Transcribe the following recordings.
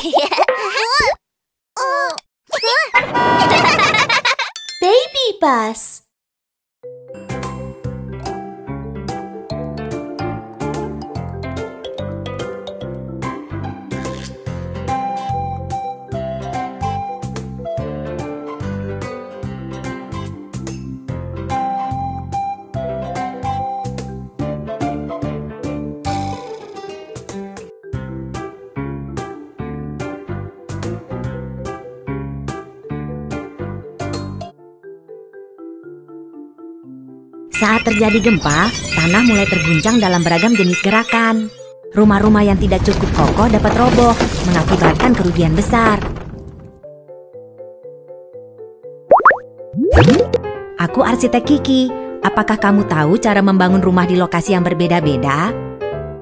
Baby bus. Saat terjadi gempa, tanah mulai terguncang dalam beragam jenis gerakan. Rumah-rumah yang tidak cukup kokoh dapat roboh, mengakibatkan kerugian besar. Aku arsitek Kiki. Apakah kamu tahu cara membangun rumah di lokasi yang berbeda-beda?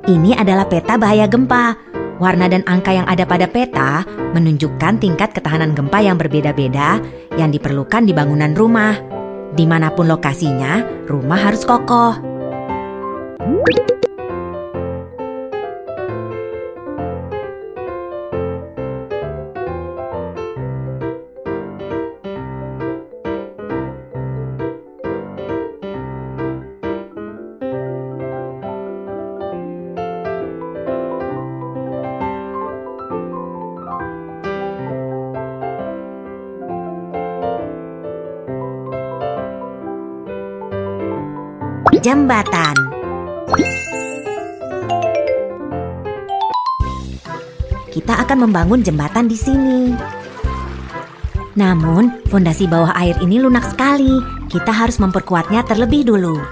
Ini adalah peta bahaya gempa. Warna dan angka yang ada pada peta menunjukkan tingkat ketahanan gempa yang berbeda-beda yang diperlukan di bangunan rumah. Dimanapun lokasinya, rumah harus kokoh. Jembatan. Kita akan membangun jembatan di sini. Namun, fondasi bawah air ini lunak sekali. Kita harus memperkuatnya terlebih dulu.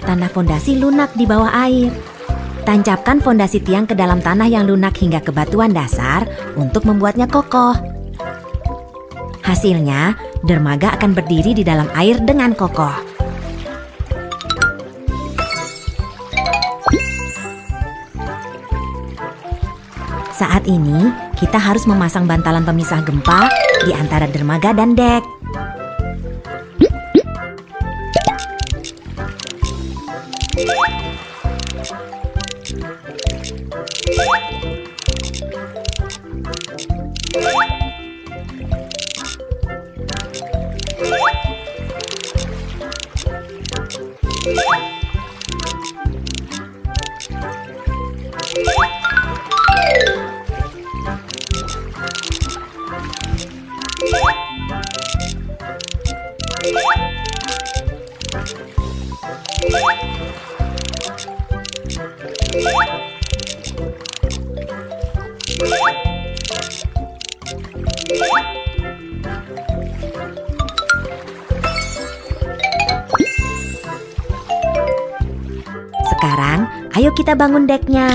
Tanah fondasi lunak di bawah air. Tancapkan fondasi tiang ke dalam tanah yang lunak hingga ke batuan dasar untuk membuatnya kokoh. Hasilnya, dermaga akan berdiri di dalam air dengan kokoh. Saat ini, kita harus memasang bantalan pemisah gempa di antara dermaga dan dek. Sekarang, ayo kita bangun deknya.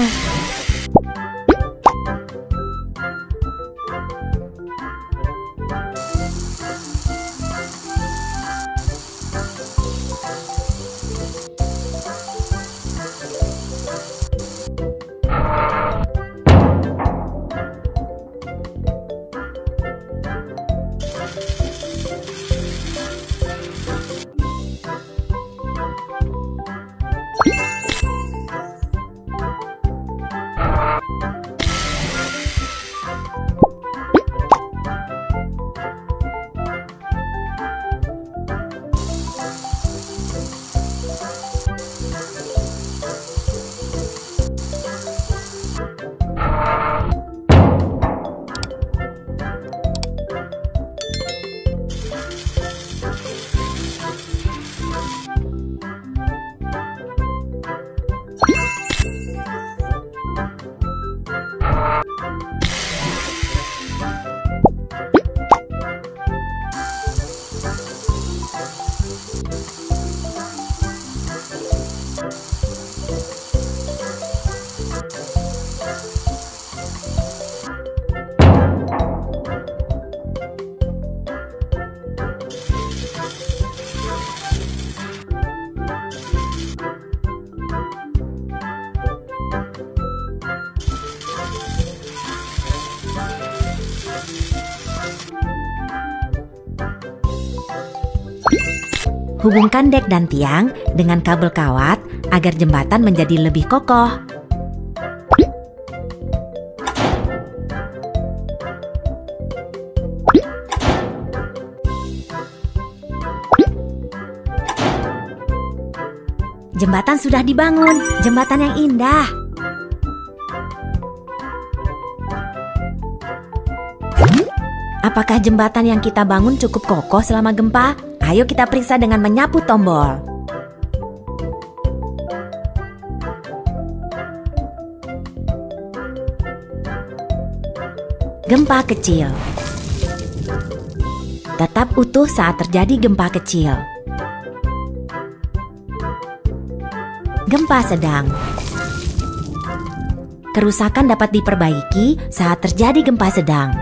Hubungkan dek dan tiang dengan kabel kawat agar jembatan menjadi lebih kokoh. Jembatan sudah dibangun, jembatan yang indah. Apakah jembatan yang kita bangun cukup kokoh selama gempa? Ayo kita periksa dengan menyapu tombol. Gempa kecil. Tetap utuh saat terjadi gempa kecil. Gempa sedang. Kerusakan dapat diperbaiki saat terjadi gempa sedang.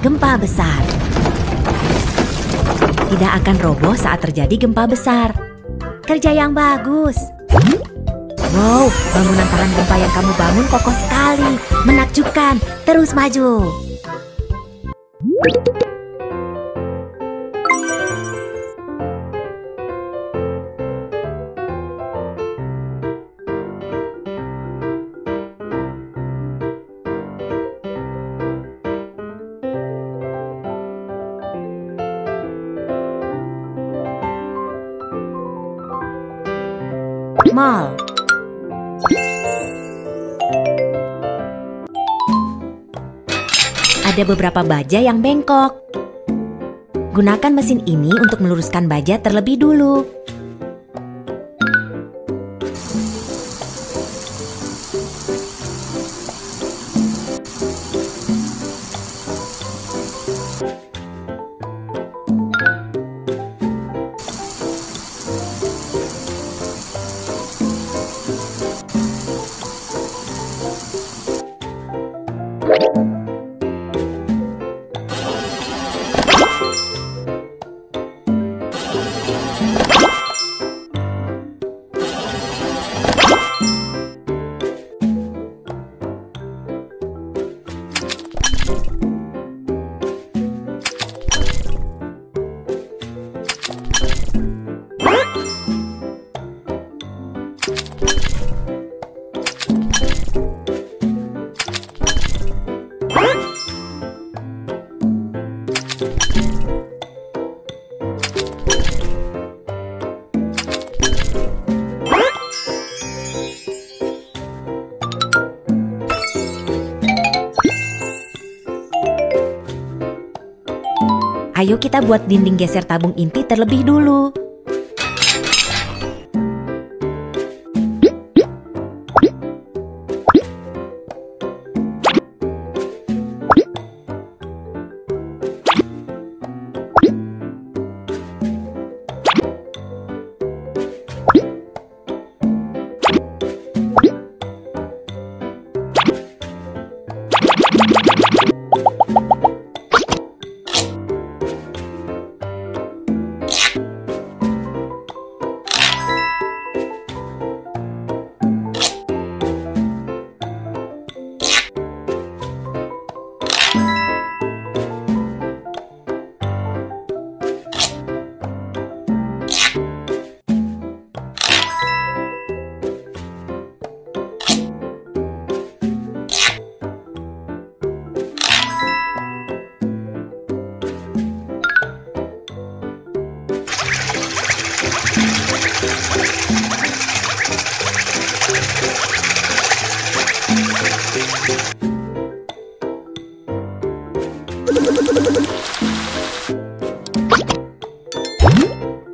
Gempa besar. Tidak akan roboh saat terjadi gempa besar. Kerja yang bagus. Wow, bangunan tahan gempa yang kamu bangun kokoh sekali. Menakjubkan. Terus maju. Mall. Ada beberapa baja yang bengkok. Gunakan mesin ini untuk meluruskan baja terlebih dulu. Ayo kita buat dinding geser tabung inti terlebih dulu.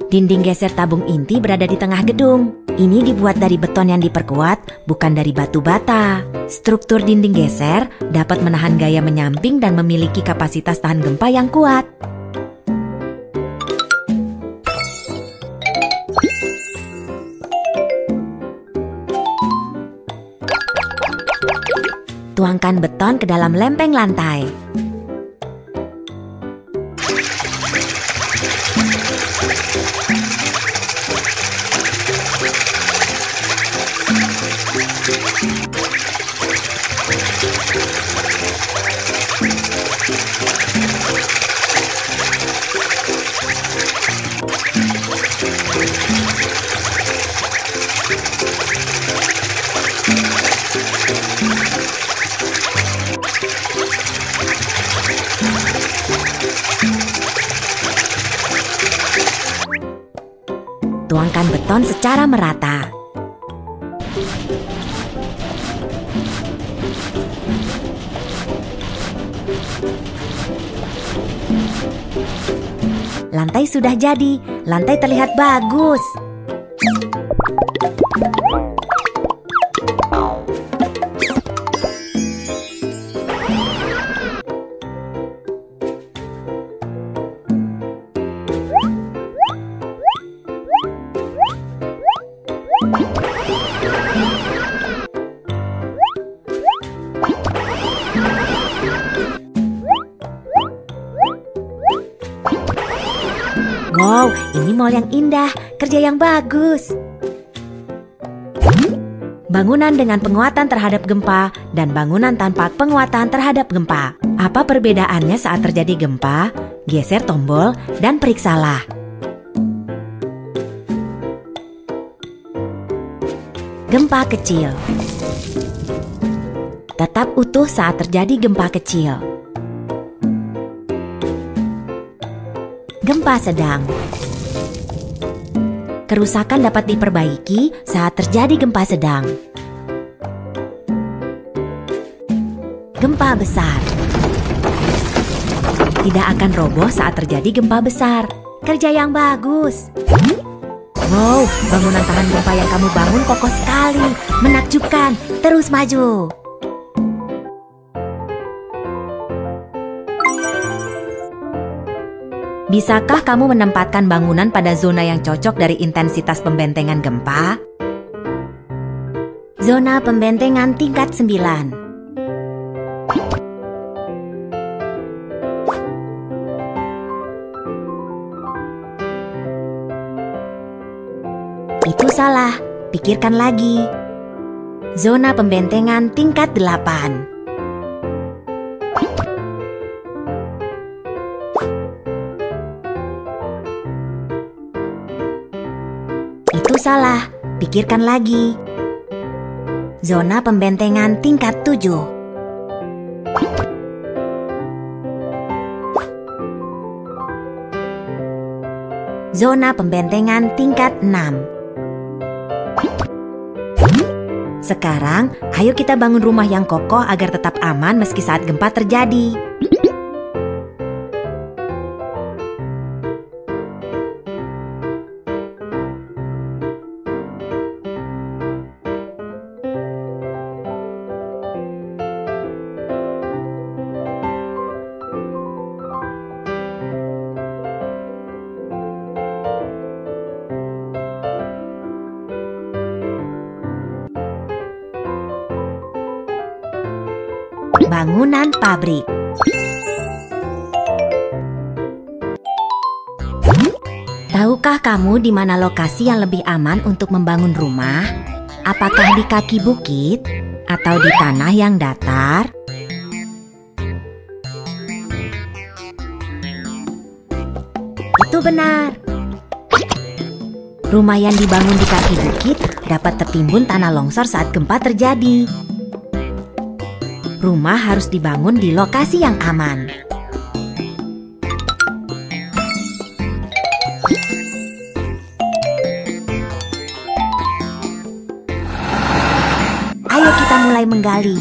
Dinding geser tabung inti berada di tengah gedung. Ini dibuat dari beton yang diperkuat, bukan dari batu bata. Struktur dinding geser dapat menahan gaya menyamping dan memiliki kapasitas tahan gempa yang kuat. Tuangkan beton ke dalam lempeng lantai. beton secara merata. Lantai sudah jadi, lantai terlihat bagus. Wow, ini mall yang indah, kerja yang bagus. Bangunan dengan penguatan terhadap gempa dan bangunan tanpa penguatan terhadap gempa. Apa perbedaannya saat terjadi gempa? Geser tombol dan periksalah. Gempa kecil. Tetap utuh saat terjadi gempa kecil. Gempa sedang. Kerusakan dapat diperbaiki saat terjadi gempa sedang. Gempa besar. Tidak akan roboh saat terjadi gempa besar. Kerja yang bagus. Wow, bangunan tahan gempa yang kamu bangun kokoh sekali. Menakjubkan. Terus maju. Bisakah kamu menempatkan bangunan pada zona yang cocok dari intensitas pembentengan gempa? Zona pembentengan tingkat 9. Itu salah, pikirkan lagi. Zona pembentengan tingkat 8. Itu salah, pikirkan lagi. Zona pembentengan tingkat 7. Zona pembentengan tingkat 6. Sekarang, ayo kita bangun rumah yang kokoh agar tetap aman meski saat gempa terjadi. Bangunan pabrik. Tahukah kamu di mana lokasi yang lebih aman untuk membangun rumah? Apakah di kaki bukit atau di tanah yang datar? Itu benar. Rumah yang dibangun di kaki bukit dapat tertimbun tanah longsor saat gempa terjadi. Rumah harus dibangun di lokasi yang aman. Ayo kita mulai menggali.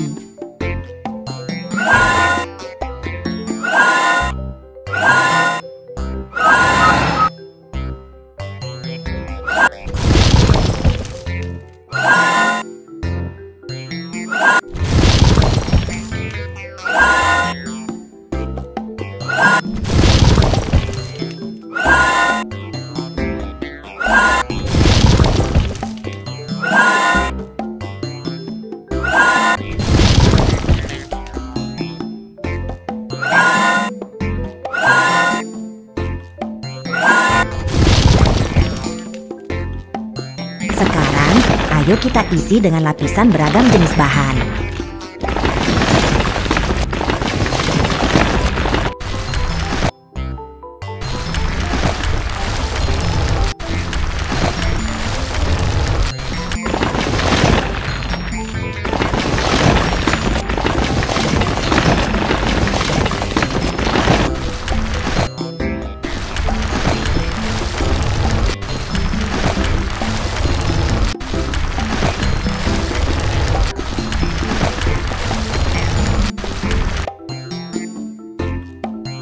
Sekarang, ayo kita isi dengan lapisan beragam jenis bahan.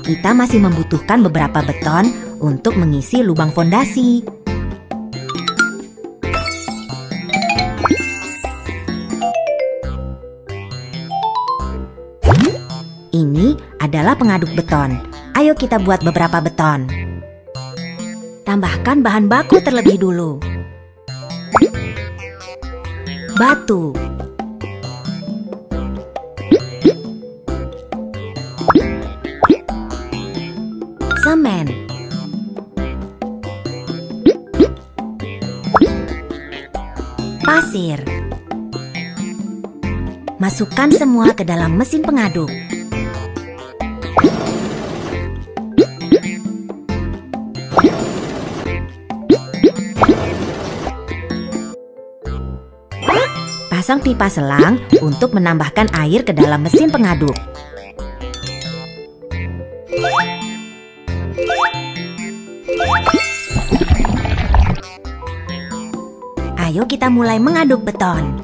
kita masih membutuhkan beberapa beton untuk mengisi lubang fondasi. Ini adalah pengaduk beton. Ayo kita buat beberapa beton. Tambahkan bahan baku terlebih dulu. Batu, semen, pasir. Masukkan semua ke dalam mesin pengaduk. Pasang pipa selang untuk menambahkan air ke dalam mesin pengaduk. Ayo kita mulai mengaduk beton.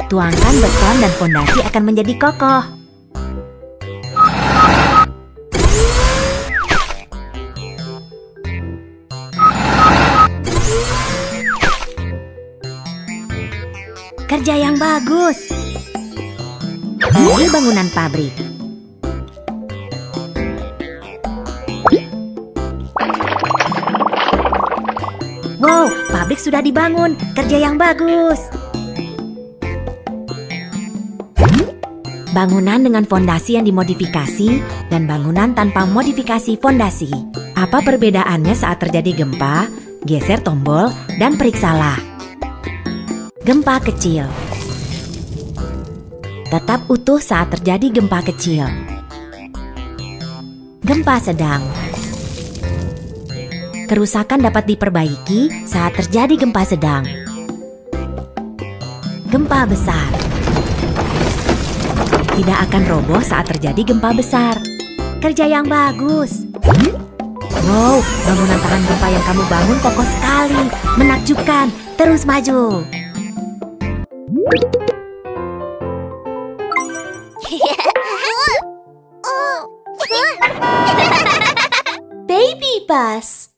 Tuangkan beton dan fondasi akan menjadi kokoh. Kerja yang bagus. Ini bangunan pabrik. Wow, pabrik sudah dibangun. Kerja yang bagus. Bangunan dengan fondasi yang dimodifikasi dan bangunan tanpa modifikasi fondasi. Apa perbedaannya saat terjadi gempa? Geser tombol dan periksalah. Gempa kecil. Tetap utuh saat terjadi gempa kecil. Gempa sedang. Kerusakan dapat diperbaiki saat terjadi gempa sedang. Gempa besar. Tidak akan roboh saat terjadi gempa besar. Kerja yang bagus. Wow, bangunan tahan gempa yang kamu bangun kokoh sekali. Menakjubkan. Terus maju. Baby bus.